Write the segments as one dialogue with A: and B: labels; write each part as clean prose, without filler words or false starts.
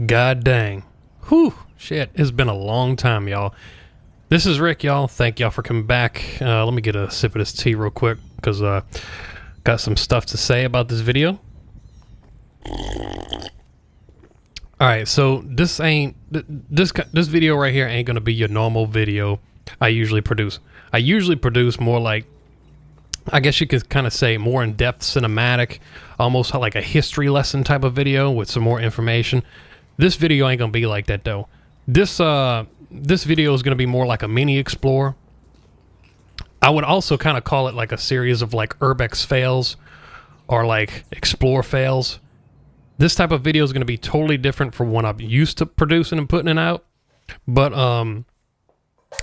A: God dang. Whew. Shit. It's been a long time, y'all. This is Rick, y'all. Thank y'all for coming back. Let me get a sip of this tea real quick because got some stuff to say about this video. Alright, so this video right here ain't gonna be your normal video I usually produce. I usually produce more like, I guess you could kind of say more in-depth cinematic, almost like a history lesson type of video with some more information. This video ain't gonna be like that though. This video is gonna be more like a mini explore. I would also kind of call it like a series of like URBEX fails or like explore fails. This type of video is going to be totally different from what I'm used to producing and putting it out. But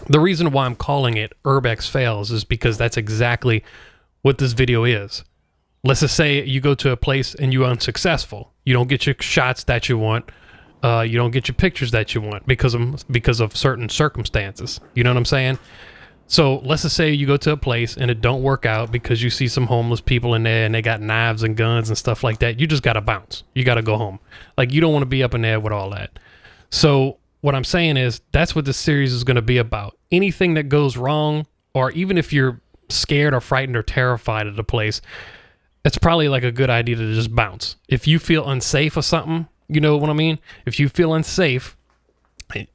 A: the reason why I'm calling it URBEX fails is because that's exactly what this video is. Let's just say you go to a place and you're unsuccessful. You don't get your shots that you want. You don't get your pictures that you want because of certain circumstances. You know what I'm saying? So let's just say you go to a place and it don't work out because you see some homeless people in there and they got knives and guns and stuff like that. You just got to bounce. You got to go home. Like, you don't want to be up in there with all that. So what I'm saying is that's what this series is going to be about. Anything that goes wrong, or even if you're scared or frightened or terrified of the place, it's probably like a good idea to just bounce. If you feel unsafe or something, you know what I mean? If you feel unsafe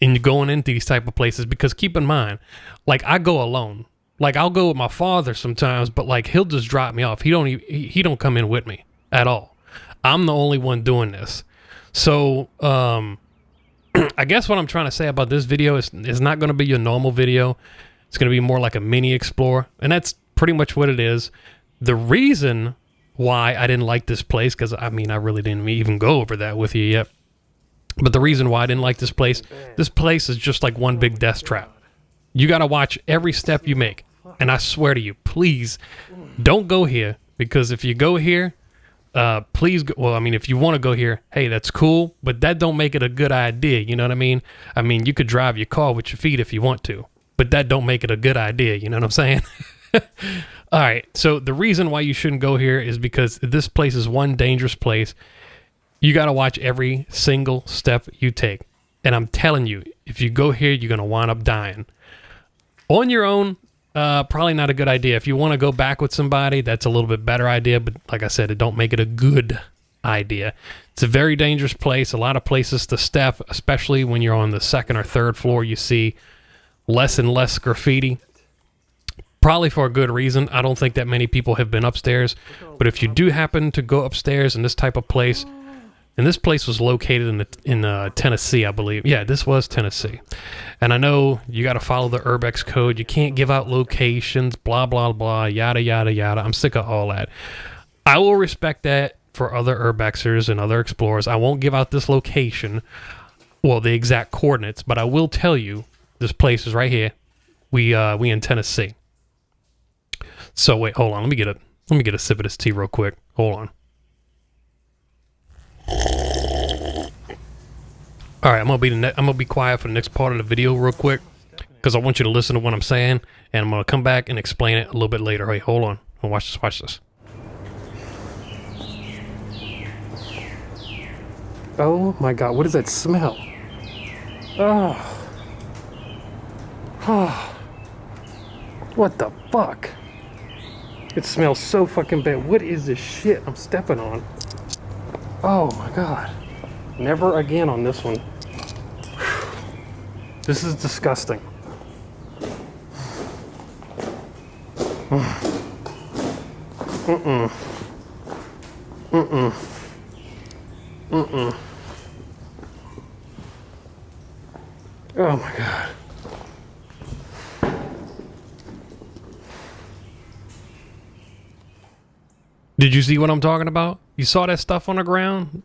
A: and going into these type of places, because keep in mind, like, I go alone. Like, I'll go with my father sometimes, but like, he'll just drop me off. He don't come in with me at all. I'm the only one doing this. So I guess what I'm trying to say about this video is it's not going to be your normal video. It's going to be more like a mini explore, and that's pretty much what it is. The reason why I didn't like this place, because I mean, I really didn't even go over that with you yet. But the reason why I didn't like this place is just like one big death trap. You got to watch every step you make. And I swear to you, please don't go here, because if you go here, please go, well, I mean, if you want to go here, hey, that's cool, but that don't make it a good idea. You know what I mean? I mean, you could drive your car with your feet if you want to, but that don't make it a good idea. You know what I'm saying? All right. So the reason why you shouldn't go here is because this place is one dangerous place. You got to watch every single step you take. And I'm telling you, if you go here, you're going to wind up dying. On your own, probably not a good idea. If you want to go back with somebody, that's a little bit better idea. But like I said, it don't make it a good idea. It's a very dangerous place. A lot of places to step, especially when you're on the second or third floor, you see less and less graffiti. Probably for a good reason. I don't think that many people have been upstairs. But if you do happen to go upstairs in this type of place, and this place was located in Tennessee, I believe. Yeah, this was Tennessee. And I know you got to follow the URBEX code. You can't give out locations, blah, blah, blah, yada, yada, yada. I'm sick of all that. I will respect that for other URBEXers and other explorers. I won't give out this location, well, the exact coordinates, but I will tell you this place is right here. We in Tennessee. So wait, hold on. Let me get a sip of this tea real quick. Hold on. All right, I'm gonna be quiet for the next part of the video real quick, because I want you to listen to what I'm saying, and I'm gonna come back and explain it a little bit later. Hey, hold on. Watch this. Oh my God, what is that smell? Oh. Oh. What the fuck? It smells so fucking bad. What is this shit I'm stepping on? Oh my God. Never again on this one. This is disgusting. Oh my God. Did you see what I'm talking about? You saw that stuff on the ground?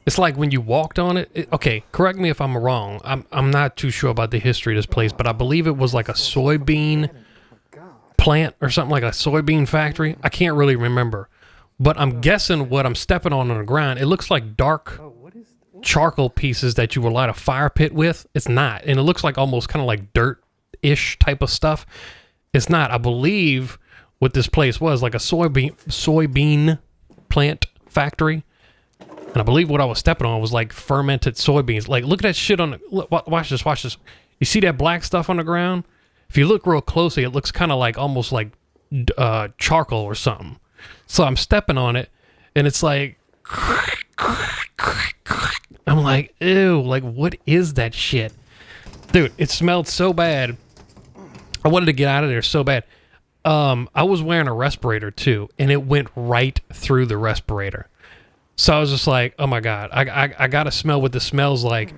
A: It's like when you walked on it. Okay, correct me if I'm wrong. I'm not too sure about the history of this place, but I believe it was like a soybean plant or something, like a soybean factory. I can't really remember. But I'm guessing what I'm stepping on the ground, it looks like dark charcoal pieces that you would light a fire pit with. It's not. And it looks like almost kind of like dirt-ish type of stuff. It's not. I believe what this place was, like a soybean plant factory. And I believe what I was stepping on was like fermented soybeans. Like, look at that shit on the, look, watch this, watch this. You see that black stuff on the ground? If you look real closely, it looks kind of like almost like charcoal or something. So I'm stepping on it, and it's like, I'm like, ew, like, what is that shit? Dude, it smelled so bad. I wanted to get out of there so bad. I was wearing a respirator too, and it went right through the respirator. So I was just like, oh my God, I got to smell what this smells like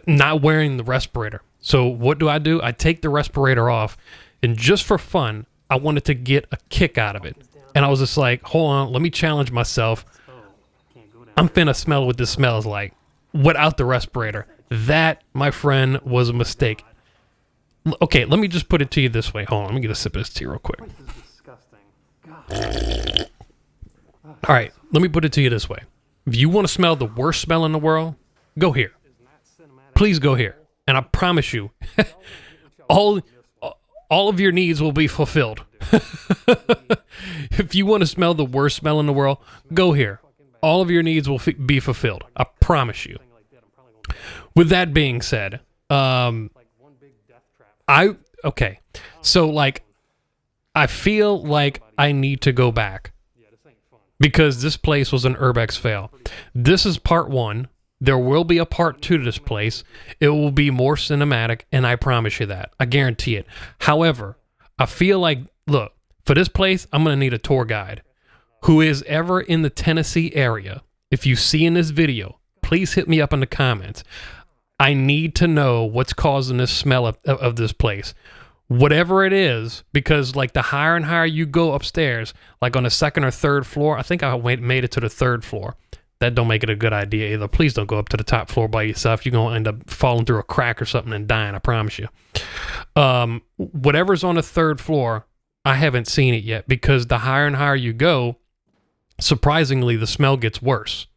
A: not wearing the respirator. So what do? I take the respirator off, and just for fun, I wanted to get a kick out of it. And I was just like, hold on, let me challenge myself. I'm finna smell what this smells like without the respirator. That, my friend, was a mistake. Okay, let me just put it to you this way. Hold on, let me get a sip of this tea real quick. All right, let me put it to you this way. If you want to smell the worst smell in the world, go here. Please go here. And I promise you, all of your needs will be fulfilled. If you want to smell the worst smell in the world, go here. All of your needs will be fulfilled. I promise you. With that being said, okay. So like, I feel like I need to go back because this place was an URBEX fail. This is part 1. There will be a part 2 to this place. It will be more cinematic, and I promise you that. I guarantee it. However, I feel like, look, for this place, I'm going to need a tour guide. Who is ever in the Tennessee area, if you see in this video, please hit me up in the comments. I need to know what's causing this smell of this place. Whatever it is, because like the higher and higher you go upstairs, like on the 2nd or 3rd floor, I think I made it to the 3rd floor. That don't make it a good idea either. Please don't go up to the top floor by yourself. You're going to end up falling through a crack or something and dying, I promise you. Whatever's on the 3rd floor, I haven't seen it yet because the higher and higher you go, surprisingly, the smell gets worse.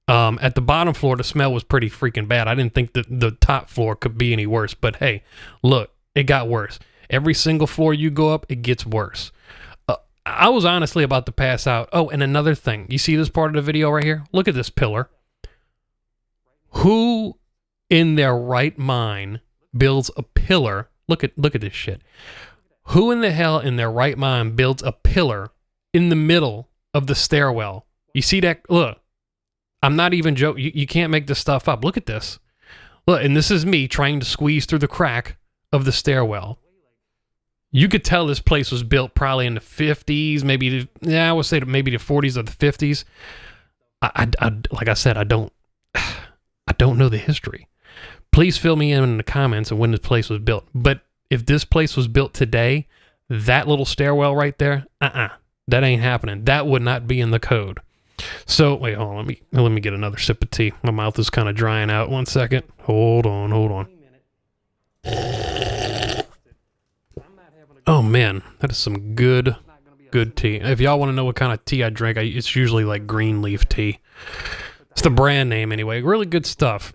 A: At the bottom floor, the smell was pretty freaking bad. I didn't think that the top floor could be any worse. But hey, look, it got worse. Every single floor you go up, it gets worse. I was honestly about to pass out. Oh, and another thing. You see this part of the video right here? Look at this pillar. Who in their right mind builds a pillar? Look at this shit. Who in the hell in their right mind builds a pillar in the middle of the stairwell? You see that? Look, I'm not even joking. You can't make this stuff up. Look at this. Look, and this is me trying to squeeze through the crack of the stairwell. You could tell this place was built probably in the 50s, maybe, I would say maybe the 40s or the 50s. I like I said, I don't know the history. Please fill me in the comments on when this place was built. But if this place was built today, that little stairwell right there, that ain't happening. That would not be in the code. So, wait, hold on. Let me get another sip of tea. My mouth is kind of drying out. 1 second. Hold on. Oh, man. That is some good tea. If y'all want to know what kind of tea I drink, it's usually like green leaf tea. It's the brand name anyway. Really good stuff.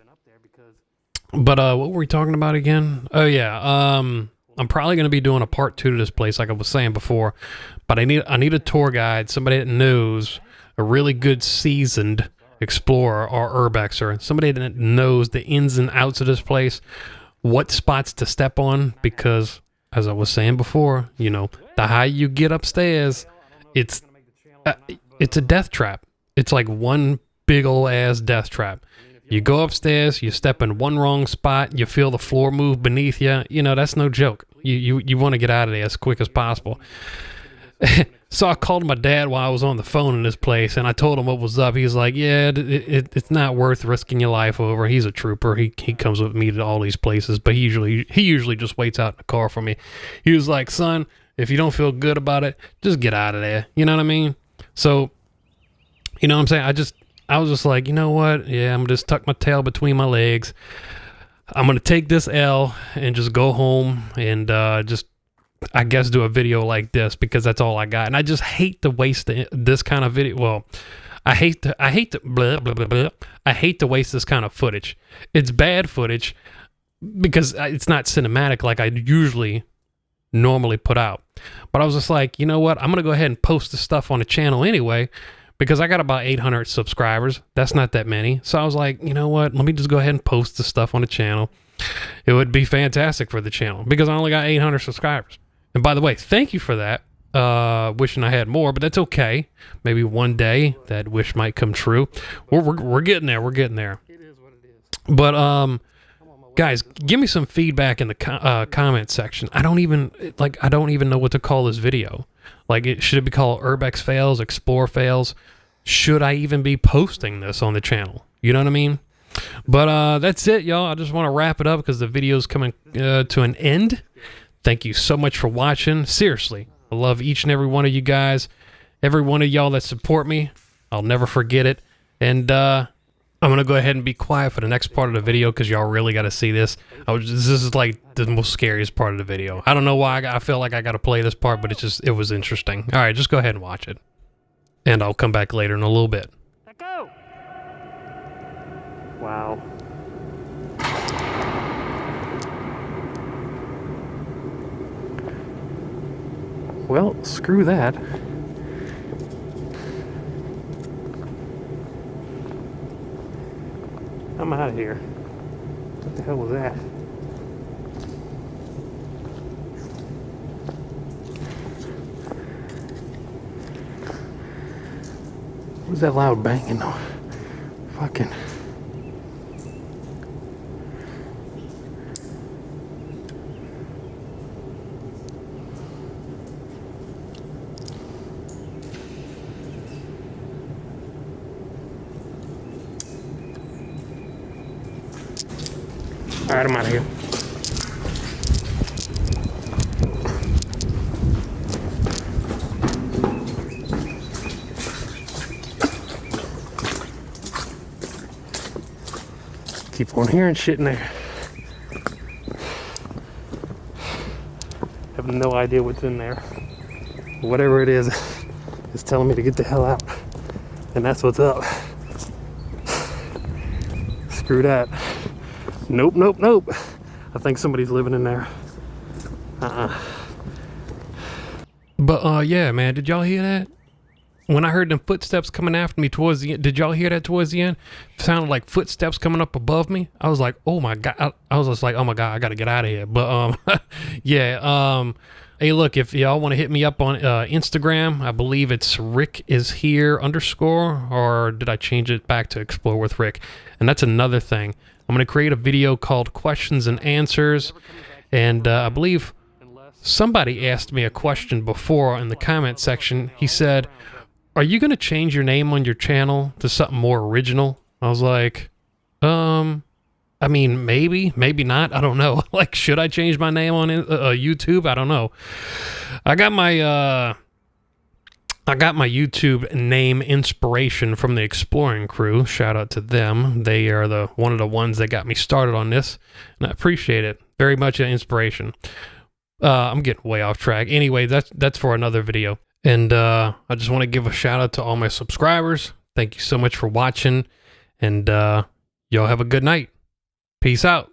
A: But what were we talking about again? Oh, yeah. I'm probably going to be doing a part 2 to this place, like I was saying before. But I need a tour guide, somebody that knows, a really good seasoned explorer or urbexer, somebody that knows the ins and outs of this place, what spots to step on, because as I was saying before, you know, the higher you get upstairs, it's a death trap. It's like one big old ass death trap. You go upstairs, you step in one wrong spot, you feel the floor move beneath you. You know, that's no joke. You want to get out of there as quick as possible. So I called my dad while I was on the phone in this place, and I told him what was up. He's like, yeah, it's not worth risking your life over. He's a trooper. He comes with me to all these places, but he usually just waits out in the car for me. He was like, son, if you don't feel good about it, just get out of there. You know what I mean? So, you know what I'm saying? I was just like, you know what? Yeah, I'm going to just tuck my tail between my legs. I'm going to take this L and just go home and just, I guess, do a video like this because that's all I got. And I just hate to waste this kind of video. Well, I hate to blah, blah, blah, blah. I hate to waste this kind of footage. It's bad footage because it's not cinematic like I usually normally put out. But I was just like, you know what? I'm going to go ahead and post the stuff on the channel anyway because I got about 800 subscribers. That's not that many. So I was like, you know what? Let me just go ahead and post the stuff on the channel. It would be fantastic for the channel because I only got 800 subscribers. And by the way, thank you for that. Wishing I had more, but that's okay. Maybe one day that wish might come true. We're getting there. We're getting there.
B: It is what it is.
A: But guys, give me some feedback in the comment section. I don't even know what to call this video. Like, should it be called URBEX fails, Explore fails? Should I even be posting this on the channel? You know what I mean? But that's it, y'all. I just want to wrap it up because the video's coming to an end. Thank you so much for watching. Seriously, I love each and every one of you guys. Every one of y'all that support me. I'll never forget it. And I'm going to go ahead and be quiet for the next part of the video because y'all really got to see this. This is like the most scariest part of the video. I don't know why I feel like I got to play this part, but it was interesting. All right, just go ahead and watch it. And I'll come back later in a little bit.
B: Let go! Wow. Well, screw that. I'm out of here. What the hell was that? What was that loud banging though? Fucking. All right, I'm out of here. Keep on hearing shit in there. Have no idea what's in there. Whatever it is, it's telling me to get the hell out. And that's what's up. Screw that. Nope, nope, nope. I think somebody's living in there.
A: But yeah, man, did y'all hear that? When I heard them footsteps coming after me towards the end, did y'all hear that towards the end? It sounded like footsteps coming up above me. I was like, oh my God. I was just like, oh my God, I got to get out of here. But yeah, hey, look, if y'all want to hit me up on Instagram, I believe it's Rick is here _ or did I change it back to Explore with Rick? And that's another thing. I'm going to create a video called Questions and Answers. And I believe somebody asked me a question before in the comment section. He said, are you going to change your name on your channel to something more original? I was like, I mean, maybe not. I don't know. Like, should I change my name on YouTube? I don't know. I got my YouTube name inspiration from the Exploring crew. Shout out to them. They are one of the ones that got me started on this, and I appreciate it very much. An inspiration. I'm getting way off track. Anyway, that's for another video. And I just want to give a shout out to all my subscribers. Thank you so much for watching, and y'all have a good night. Peace out.